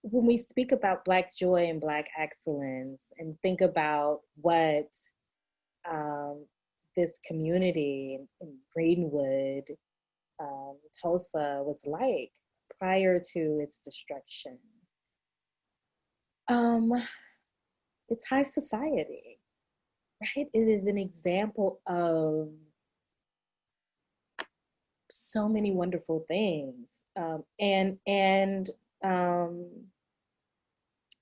when we speak about Black joy and Black excellence and think about what um, this community in Greenwood, Tulsa was like prior to its destruction, um, it's high society, right? It is an example of so many wonderful things, and um,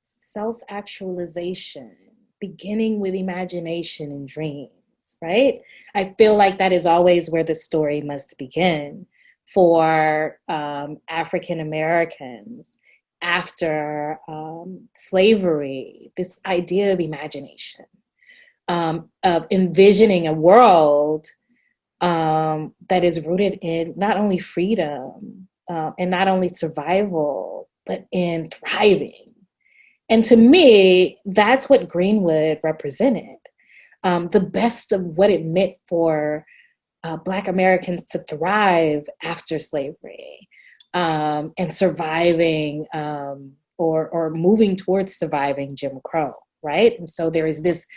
self-actualization, beginning with imagination and dreams, right? I feel like that is always where the story must begin for African Americans after slavery. This idea of imagination, of envisioning a world that is rooted in not only freedom and not only survival, but in thriving. And to me, that's what Greenwood represented, the best of what it meant for Black Americans to thrive after slavery, and surviving, or moving towards surviving Jim Crow, right? And so there is this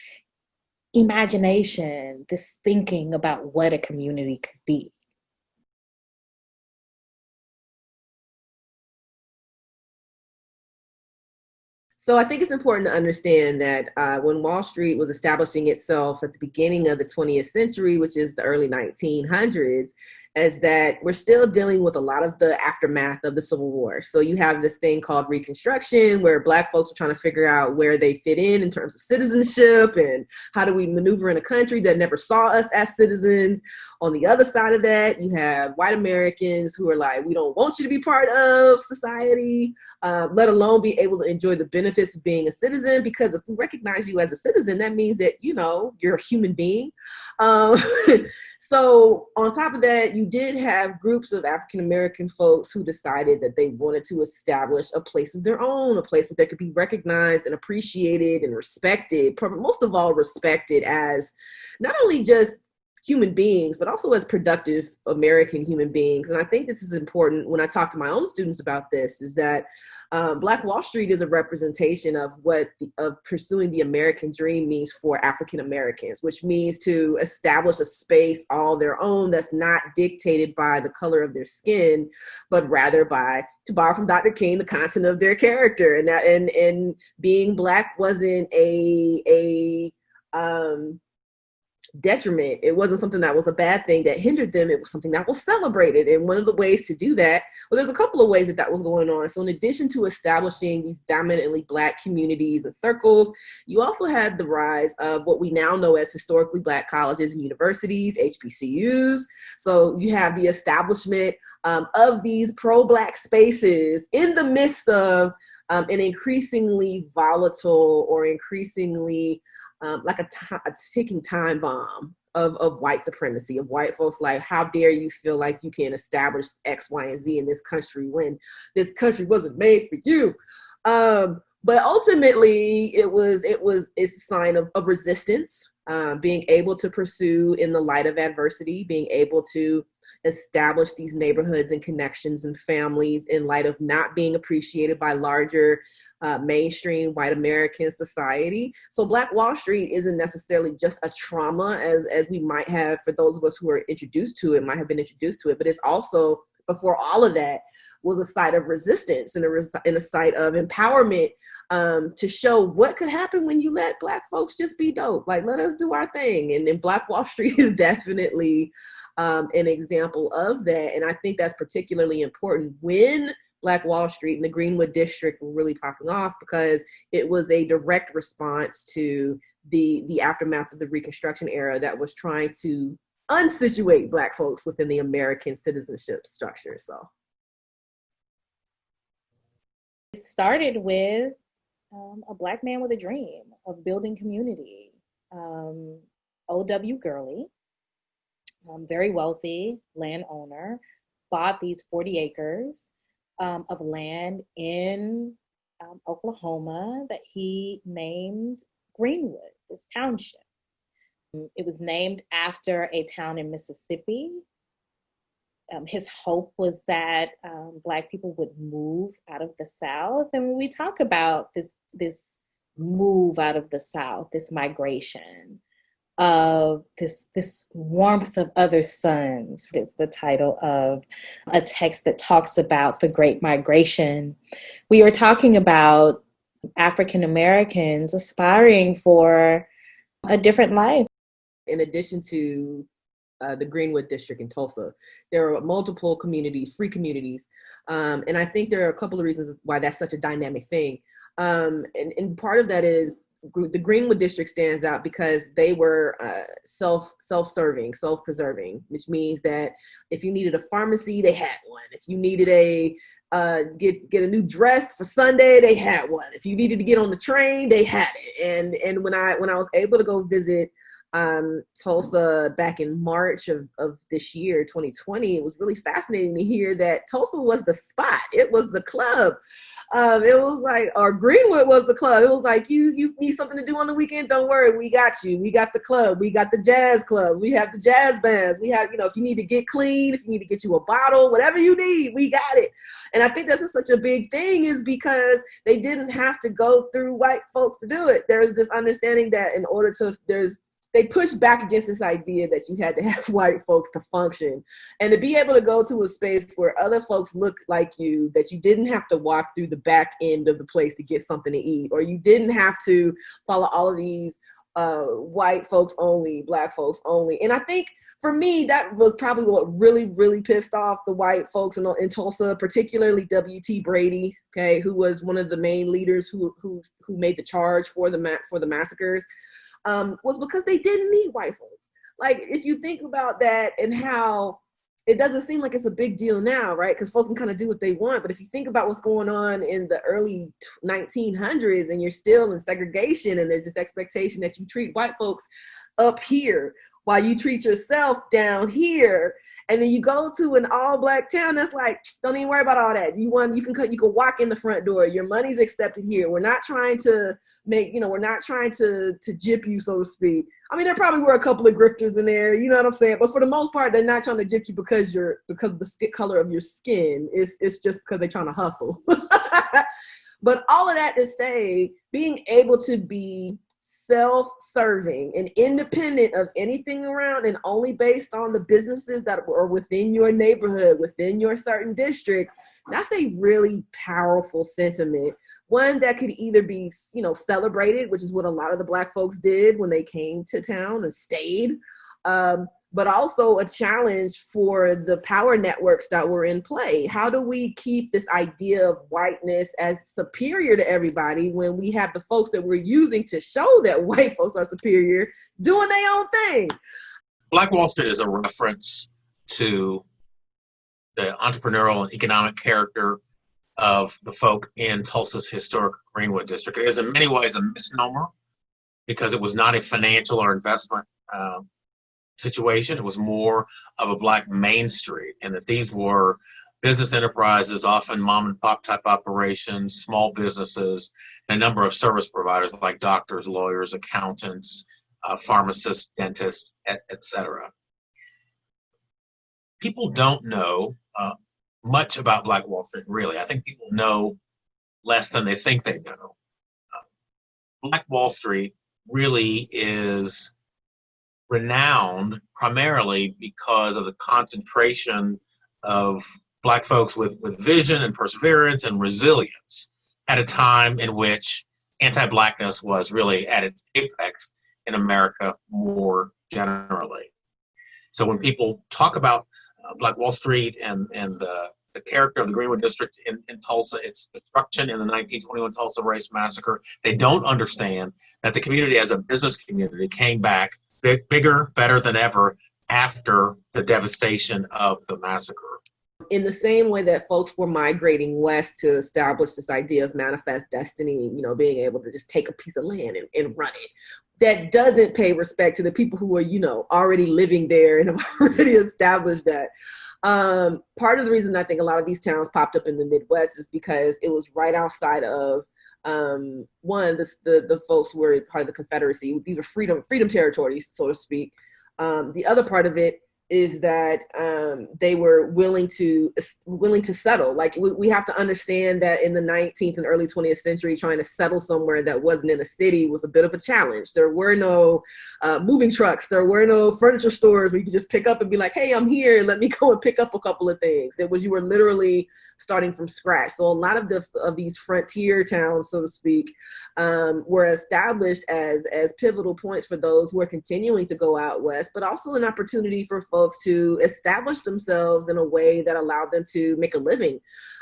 imagination, this thinking about what a community could be. So I think it's important to understand that when Wall Street was establishing itself at the beginning of the 20th century, which is the early 1900s, is that we're still dealing with a lot of the aftermath of the Civil War. So you have this thing called Reconstruction, where Black folks are trying to figure out where they fit in terms of citizenship and how do we maneuver in a country that never saw us as citizens. On the other side of that, you have white Americans who are like, we don't want you to be part of society, let alone be able to enjoy the benefits of being a citizen, because if we recognize you as a citizen, that means that, you know, you're a human being. Um, so on top of that, you did have groups of African American folks who decided that they wanted to establish a place of their own, a place where they could be recognized and appreciated and respected, most of all respected as not only just human beings, but also as productive American human beings. And I think this is important when I talk to my own students about this, is that Black Wall Street is a representation of what of pursuing the American dream means for African Americans, which means to establish a space all their own that's not dictated by the color of their skin, but rather by, to borrow from Dr. King, the content of their character. And being Black wasn't a detriment. It wasn't something that was a bad thing that hindered them. It was something that was celebrated. And one of the ways to do that, well, there's a couple of ways that that was going on. So in addition to establishing these dominantly Black communities and circles, you also had the rise of what we now know as historically Black colleges and universities, HBCUs. So you have the establishment of these pro-Black spaces in the midst of an increasingly volatile or increasingly like a ticking time bomb of white supremacy, of white folks like, how dare you feel like you can establish X, Y, and Z in this country when this country wasn't made for you. But ultimately, it's a sign of resistance, being able to pursue in the light of adversity, being able to establish these neighborhoods and connections and families in light of not being appreciated by larger mainstream white American society. So Black Wall Street isn't necessarily just a trauma as we might have, for those of us who are introduced to it, might have been introduced to it, but it's also, before all of that, was a site of resistance and a site of empowerment, to show what could happen when you let Black folks just be dope. Like, let us do our thing. And then Black Wall Street is definitely an example of that. And I think that's particularly important when Black Wall Street and the Greenwood district were really popping off, because it was a direct response to the aftermath of the Reconstruction era that was trying to unsituate Black folks within the American citizenship structure. So It started with a Black man with a dream of building community. O.W. Gurley, very wealthy landowner, bought these 40 acres of land in Oklahoma that he named Greenwood, this township. It was named after a town in Mississippi his hope was that Black people would move out of the South. And when we talk about this move out of the South, this migration of this warmth of other suns, it's the title of a text that talks about the Great Migration. We are talking about African Americans aspiring for a different life. In addition to the Greenwood district in Tulsa, there are multiple communities, free communities. And I think there are a couple of reasons why that's such a dynamic thing. And part of that is the Greenwood district stands out because they were self-serving, self-preserving, which means that if you needed a pharmacy, they had one. If you needed a get a new dress for Sunday, they had one. If you needed to get on the train, they had it. And when I was able to go visit Tulsa back in March of this year, 2020, it was really fascinating to hear that Tulsa was the spot. It was the club. It was like, or Greenwood was the club. It was like, you need something to do on the weekend? Don't worry, we got you. We got the club. We got the jazz club. We have the jazz bands. We have, if you need to get clean, if you need to get you a bottle, whatever you need, we got it. And I think that's such a big thing, is because they didn't have to go through white folks to do it. There is this understanding that in order to, they pushed back against this idea that you had to have white folks to function, and to be able to go to a space where other folks look like you, that you didn't have to walk through the back end of the place to get something to eat, or you didn't have to follow all of these white folks only, Black folks only. And I think for me, that was probably what really, really pissed off the white folks in Tulsa, particularly W.T. Brady, okay, who was one of the main leaders who made the charge for the massacres. Was because they didn't need white folks. Like, if you think about that and how it doesn't seem like it's a big deal now, right? Because folks can kind of do what they want. But if you think about what's going on in the early 1900s and you're still in segregation, and there's this expectation that you treat white folks up here while you treat yourself down here, and then you go to an all-Black town that's like, don't even worry about all that. You can walk in the front door. Your money's accepted here. We're not trying to we're not trying to gyp you, so to speak. I mean, there probably were a couple of grifters in there, you know what I'm saying? But for the most part, they're not trying to gyp you because of the skin color of your skin. It's just because they're trying to hustle. But all of that to say, being able to be self-serving and independent of anything around, and only based on the businesses that are within your neighborhood, within your certain district, that's a really powerful sentiment. One that could either be, celebrated, which is what a lot of the Black folks did when they came to town and stayed, but also a challenge for the power networks that were in play. How do we keep this idea of whiteness as superior to everybody when we have the folks that we're using to show that white folks are superior doing their own thing? Black Wall Street is a reference to the entrepreneurial and economic character of the folk in Tulsa's historic Greenwood district. It is in many ways a misnomer, because it was not a financial or investment situation. It was more of a Black Main Street, and that these were business enterprises, often mom and pop type operations, small businesses, and a number of service providers like doctors, lawyers, accountants, pharmacists, dentists, etc. People don't know much about Black Wall Street, really. I think people know less than they think they know. Black Wall Street really is renowned primarily because of the concentration of Black folks with vision and perseverance and resilience at a time in which anti-Blackness was really at its apex in America more generally. So when people talk about Black Wall Street and the character of the Greenwood District in Tulsa, its destruction in the 1921 Tulsa Race Massacre, they don't understand that the community as a business community came back bigger, better than ever after the devastation of the massacre. In the same way that folks were migrating west to establish this idea of manifest destiny, being able to just take a piece of land and run it, that doesn't pay respect to the people who are, already living there and have already established that. Part of the reason I think a lot of these towns popped up in the Midwest is because it was right outside of the folks were part of the Confederacy. These were freedom territories, so to speak. The other part of it, is that they were willing to settle. Like we have to understand that in the 19th and early 20th century, trying to settle somewhere that wasn't in a city was a bit of a challenge. There were no moving trucks. There were no furniture stores where you could just pick up and be like, hey, I'm here. Let me go and pick up a couple of things. It was, you were literally starting from scratch. So a lot of these frontier towns, so to speak, were established as pivotal points for those who are continuing to go out west, but also an opportunity for folks to establish themselves in a way that allowed them to make a living,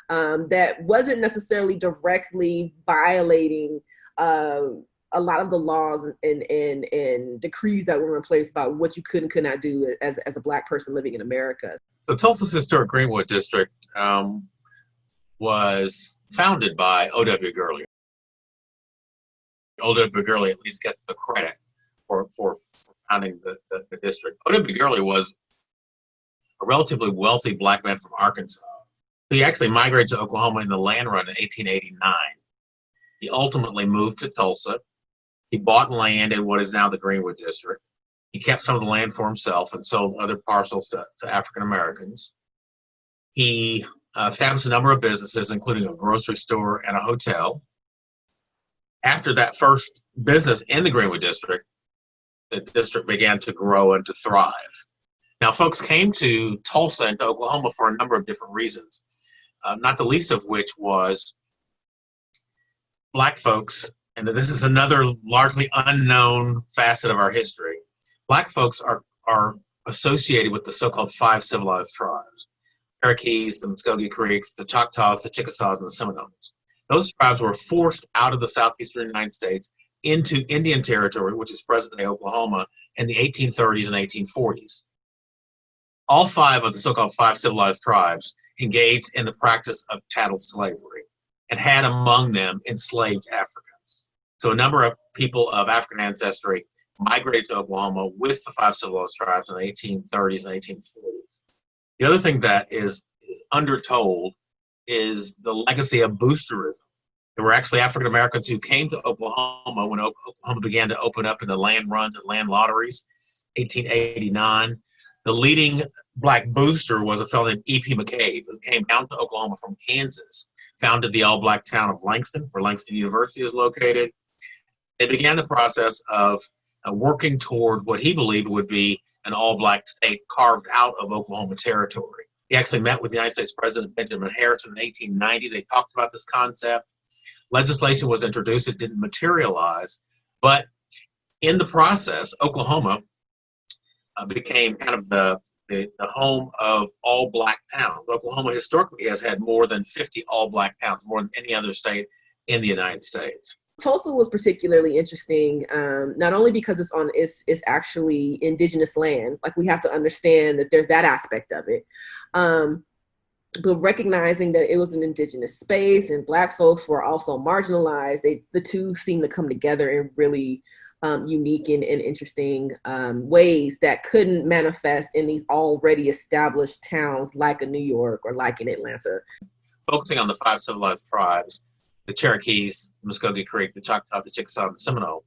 that wasn't necessarily directly violating a lot of the laws and decrees that were in place about what you could and could not do as a Black person living in America. The Tulsa's historic Greenwood district was founded by O.W. Gurley. O.W. Gurley at least gets the credit for founding the district. O.W. Gurley was a relatively wealthy Black man from Arkansas. He actually migrated to Oklahoma in the land run in 1889. He ultimately moved to Tulsa. He bought land in what is now the Greenwood district. He kept some of the land for himself and sold other parcels to African Americans. He established a number of businesses, including a grocery store and a hotel. After that first business in the Greenwood district, the district began to grow and to thrive. Now, folks came to Tulsa and to Oklahoma for a number of different reasons, not the least of which was Black folks, and this is another largely unknown facet of our history. Black folks are associated with the so-called 5 civilized tribes: Cherokees, the Muskogee Creeks, the Choctaws, the Chickasaws, and the Seminoles. Those tribes were forced out of the southeastern United States into Indian Territory, which is present-day Oklahoma, in the 1830s and 1840s. All 5 of the so-called 5 civilized tribes engaged in the practice of chattel slavery and had among them enslaved Africans. So a number of people of African ancestry migrated to Oklahoma with the 5 civilized tribes in the 1830s and 1840s. The other thing that is undertold is the legacy of boosterism. There were actually African Americans who came to Oklahoma when Oklahoma began to open up in the land runs and land lotteries, 1889. The leading Black booster was a fellow named E.P. McCabe, who came down to Oklahoma from Kansas, founded the all-Black town of Langston, where Langston University is located. They began the process of working toward what he believed would be an all-Black state carved out of Oklahoma territory. He actually met with the United States President Benjamin Harrison in 1890. They talked about this concept. Legislation was introduced. It didn't materialize. But in the process, Oklahoma became kind of the home of all Black towns. Oklahoma historically has had more than 50 all Black towns, more than any other state in the United States. Tulsa was particularly interesting, not only because it's actually indigenous land. Like, we have to understand that there's that aspect of it. But recognizing that it was an indigenous space and Black folks were also marginalized, the two seem to come together in really unique and interesting ways that couldn't manifest in these already established towns like a New York or like in Atlanta. Focusing on the 5 civilized tribes, the Cherokees, the Muskogee Creek, the Choctaw, the Chickasaw, and the Seminole,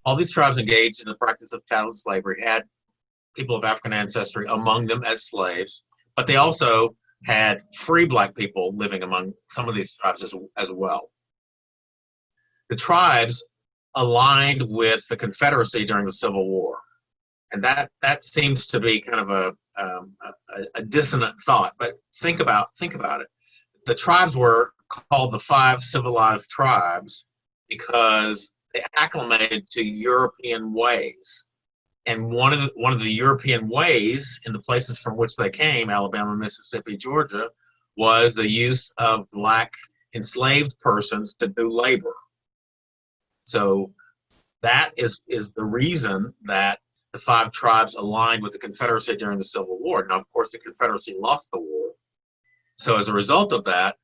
all these tribes engaged in the practice of chattel slavery had people of African ancestry among them as slaves, but they also had free Black people living among some of these tribes as well. The tribes aligned with the Confederacy during the Civil War, and that seems to be kind of a dissonant thought. But think about it. The tribes were called the 5 civilized tribes because they acclimated to European ways. And one of the European ways in the places from which they came, Alabama, Mississippi, Georgia, was the use of Black enslaved persons to do labor. So that is the reason that the 5 tribes aligned with the Confederacy during the Civil War. Now, of course, the Confederacy lost the war. So as a result of that,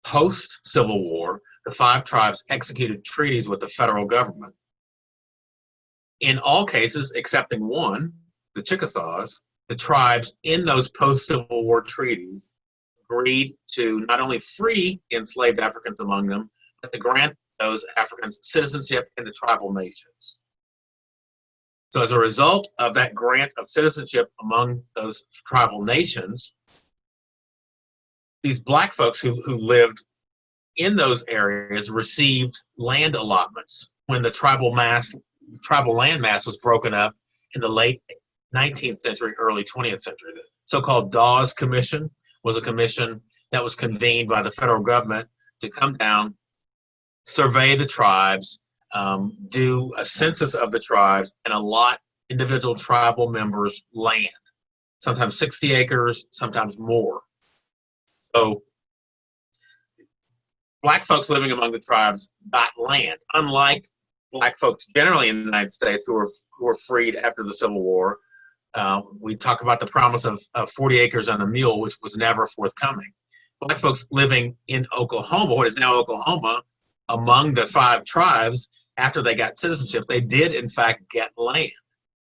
post-Civil War, the 5 tribes executed treaties with the federal government. In all cases, excepting one, the Chickasaws, the tribes in those post-Civil War treaties agreed to not only free enslaved Africans among them, but to grant those Africans citizenship in the tribal nations. So as a result of that grant of citizenship among those tribal nations, these black folks who lived in those areas received land allotments when the tribal land mass was broken up in the late 19th century, early 20th century. The so-called Dawes Commission was a commission that was convened by the federal government to come down, survey the tribes, do a census of the tribes, and allot individual tribal members land, sometimes 60 acres, sometimes more. So black folks living among the tribes got land, unlike black folks generally in the United States who were freed after the Civil War. We talk about the promise of 40 acres and a mule, which was never forthcoming. Black folks living in Oklahoma, what is now Oklahoma, among the 5 tribes, after they got citizenship, they did in fact get land.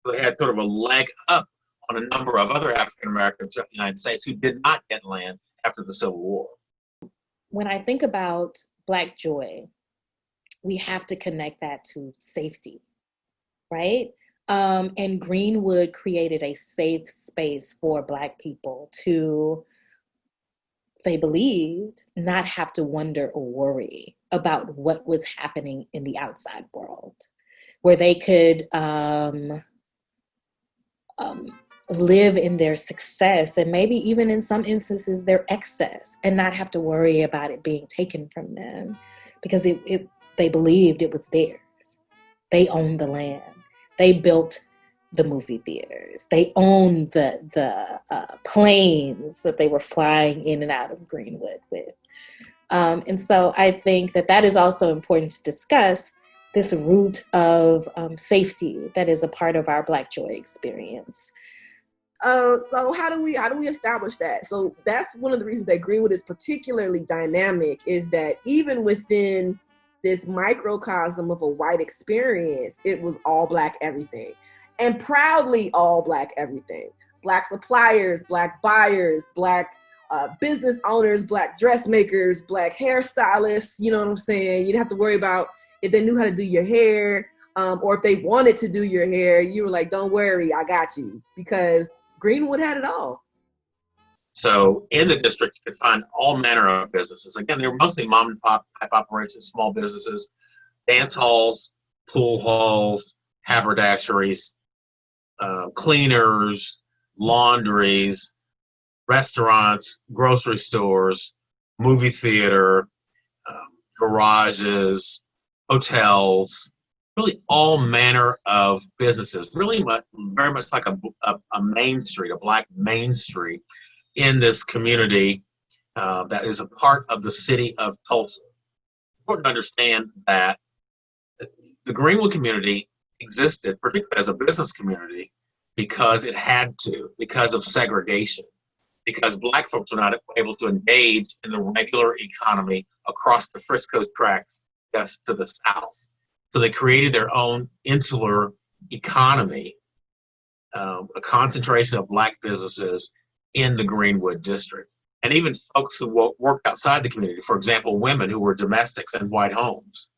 So they had sort of a leg up on a number of other African Americans throughout the United States who did not get land after the Civil War. When I think about Black joy, we have to connect that to safety, right? And Greenwood created a safe space for Black people to, they believed, not have to wonder or worry about what was happening in the outside world, where they could live in their success and maybe even in some instances their excess and not have to worry about it being taken from them because they believed it was theirs. They owned the land. They built the movie theaters. They owned the planes that they were flying in and out of Greenwood with. And so I think that is also important to discuss, this root of safety that is a part of our Black joy experience. So how do we establish that? So that's one of the reasons that Greenwood is particularly dynamic, is that even within this microcosm of a white experience, it was all Black everything, and proudly all Black everything. Black suppliers, Black buyers, Black business owners, Black dressmakers, Black hairstylists. You know what I'm saying? You didn't have to worry about if they knew how to do your hair, or if they wanted to do your hair. You were like, don't worry, I got you, because Greenwood had it all. So in the district, you could find all manner of businesses. Again, they were mostly mom and pop type operations, small businesses, dance halls, pool halls, haberdasheries, cleaners, laundries, restaurants, grocery stores, movie theater, garages, hotels, really all manner of businesses, really very much like a main street, a Black main street in this community that is a part of the city of Tulsa. It's important to understand that the Greenwood community existed, particularly as a business community, because it had to, because of segregation, because Black folks were not able to engage in the regular economy across the Frisco tracts just to the south. So they created their own insular economy, a concentration of Black businesses in the Greenwood district. And even folks who worked outside the community, for example, women who were domestics in white homes.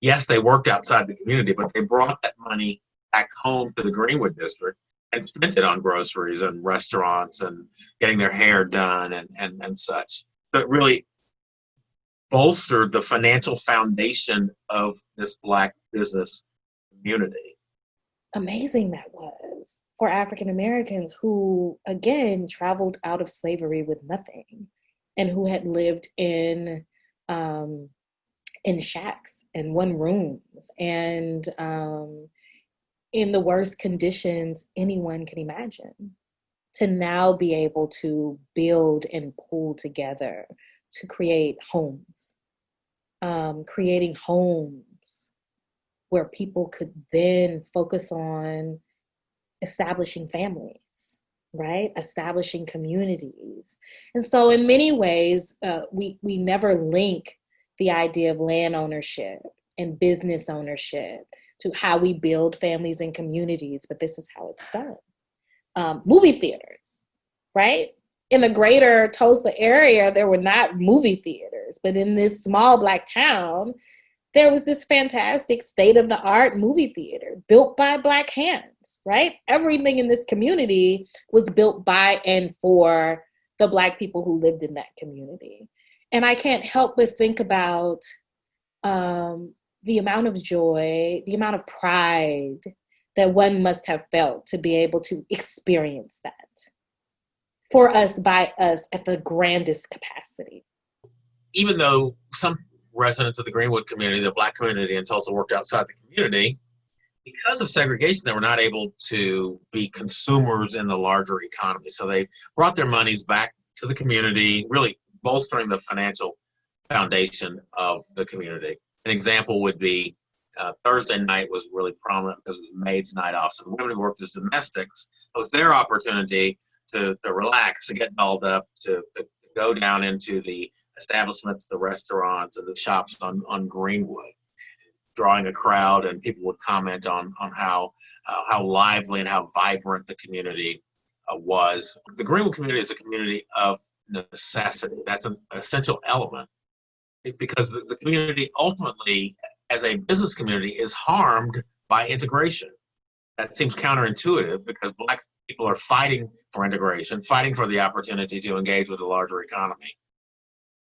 Yes, they worked outside the community, but they brought that money back home to the Greenwood district and spent it on groceries and restaurants and getting their hair done and such. So it really bolstered the financial foundation of this Black business community. Amazing that was for African Americans who, again, traveled out of slavery with nothing and who had lived in shacks and one rooms and in the worst conditions anyone can imagine, to now be able to build and pull together to create homes, creating homes where people could then focus on establishing families, right? Establishing communities. And so in many ways, we never link the idea of land ownership and business ownership to how we build families and communities, but this is how it's done. Movie theaters, right? In the greater Tulsa area, there were not movie theaters, but in this small Black town, there was this fantastic state-of-the-art movie theater built by Black hands, right? Everything in this community was built by and for the Black people who lived in that community. And I can't help but think about the amount of joy, the amount of pride that one must have felt to be able to experience that for us, by us, at the grandest capacity. Even though some residents of the Greenwood community, the Black community in Tulsa, worked outside the community, because of segregation, they were not able to be consumers in the larger economy. So they brought their monies back to the community, really bolstering the financial foundation of the community. An example would be Thursday night was really prominent because it was maids' night off. So the women who worked as domestics, it was their opportunity to relax, to get dolled up, to go down into the establishments, the restaurants, and the shops on Greenwood, drawing a crowd, and people would comment on how lively and how vibrant the community was. The Greenwood community is a community of necessity. That's an essential element, because the community ultimately, as a business community, is harmed by integration. That seems counterintuitive because Black people are fighting for integration, fighting for the opportunity to engage with the larger economy.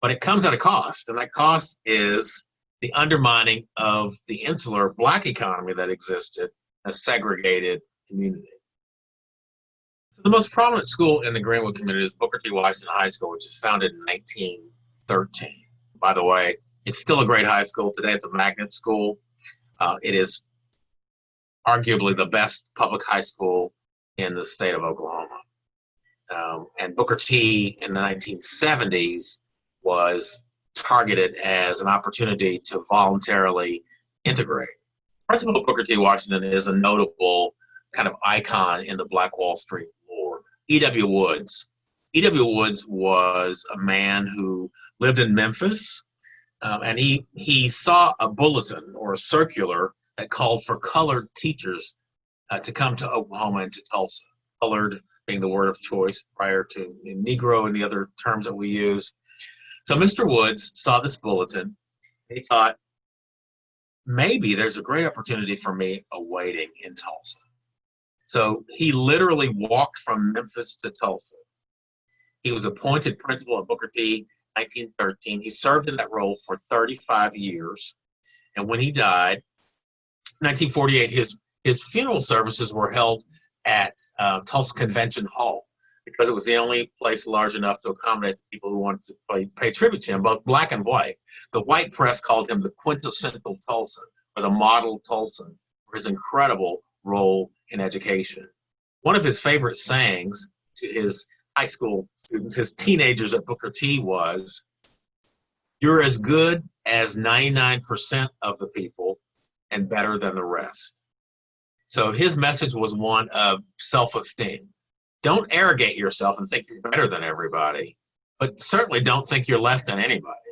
But it comes at a cost, and that cost is the undermining of the insular Black economy that existed, a segregated community. So the most prominent school in the Greenwood community is Booker T. Washington High School, which was founded in 1913. By the way, it's still a great high school today. It's a magnet school. It is arguably the best public high school in the state of Oklahoma. And Booker T in the 1970s was targeted as an opportunity to voluntarily integrate. Principal Booker T. Washington is a notable kind of icon in the Black Wall Street lore. E.W. Woods. E.W. Woods was a man who lived in Memphis, and he saw a bulletin or a circular that called for colored teachers to come to Oklahoma and to Tulsa. Colored being the word of choice prior to Negro and the other terms that we use. So Mr. Woods saw this bulletin. He thought, maybe there's a great opportunity for me awaiting in Tulsa. So he literally walked from Memphis to Tulsa. He was appointed principal at Booker T. 1913. He served in that role for 35 years. And when he died, 1948, his funeral services were held at Tulsa Convention Hall, because it was the only place large enough to accommodate the people who wanted to pay tribute to him, both Black and white. The white press called him the quintessential Tulsan, or the model Tulsan, for his incredible role in education. One of his favorite sayings to his high school students, his teenagers at Booker T, was, "You're as good as 99% of the people and better than the rest." So his message was one of self-esteem. Don't arrogate yourself and think you're better than everybody, but certainly don't think you're less than anybody.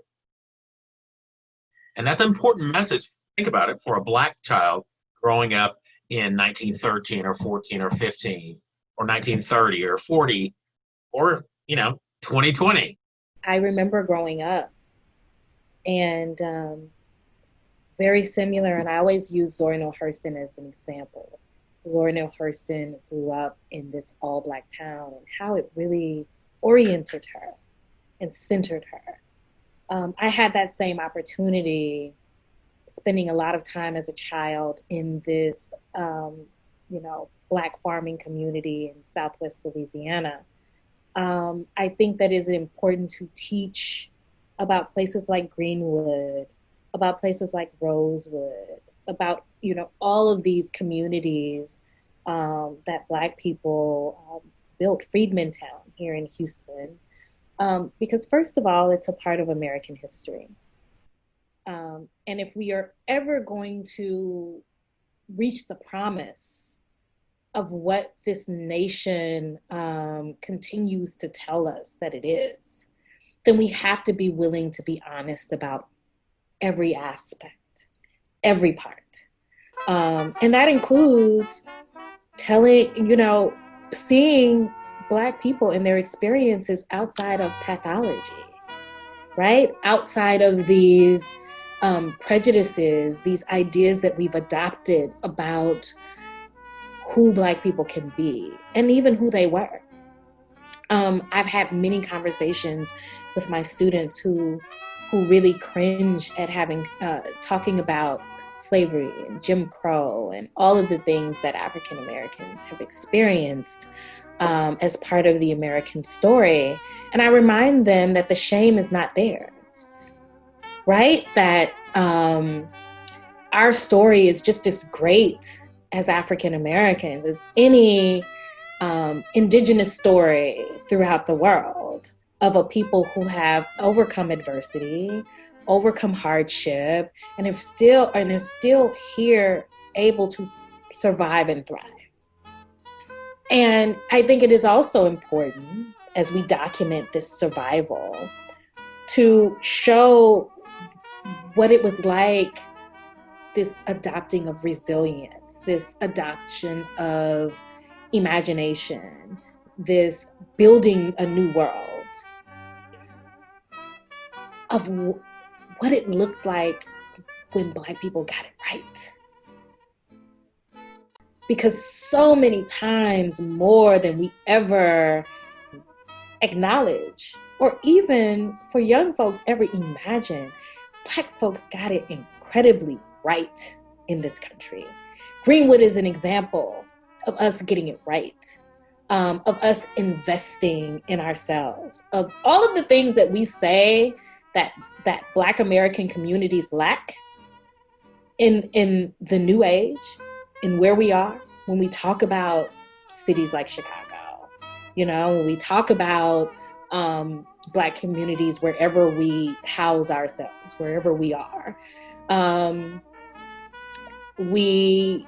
And that's an important message, think about it, for a Black child growing up in 1913 or 14 or 15 or 1930 or 40 or, 2020. I remember growing up and very similar, and I always use Zora Neale Hurston as an example. Zora Neale Hurston grew up in this all-Black town, and how it really oriented her and centered her. I had that same opportunity, spending a lot of time as a child in this, Black farming community in Southwest Louisiana. I think that is important to teach about places like Greenwood, about places like Rosewood, about, all of these communities that Black people built, Freedmantown here in Houston, because first of all, it's a part of American history. And if we are ever going to reach the promise of what this nation continues to tell us that it is, then we have to be willing to be honest about every aspect, every part. And that includes seeing Black people and their experiences outside of pathology, right? Outside of these prejudices, these ideas that we've adopted about who Black people can be and even who they were. I've had many conversations with my students who really cringe at talking about slavery and Jim Crow and all of the things that African Americans have experienced as part of the American story. And I remind them that the shame is not theirs, right? That our story is just as great as African Americans as any indigenous story throughout the world of a people who have overcome adversity, overcome hardship, and are still here able to survive and thrive. And I think it is also important, as we document this survival, to show what it was like, this adopting of resilience, this adoption of imagination, this building a new world, of what it looked like when Black people got it right. Because so many times more than we ever acknowledge, or even for young folks ever imagine, Black folks got it incredibly right in this country. Greenwood is an example of us getting it right, of us investing in ourselves, of all of the things that we say that Black American communities lack in the new age, in where we are, when we talk about cities like Chicago, when we talk about Black communities wherever we house ourselves, wherever we are. We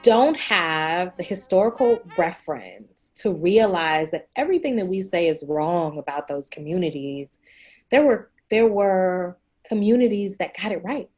don't have the historical reference to realize that everything that we say is wrong about those communities, there were communities that got it right.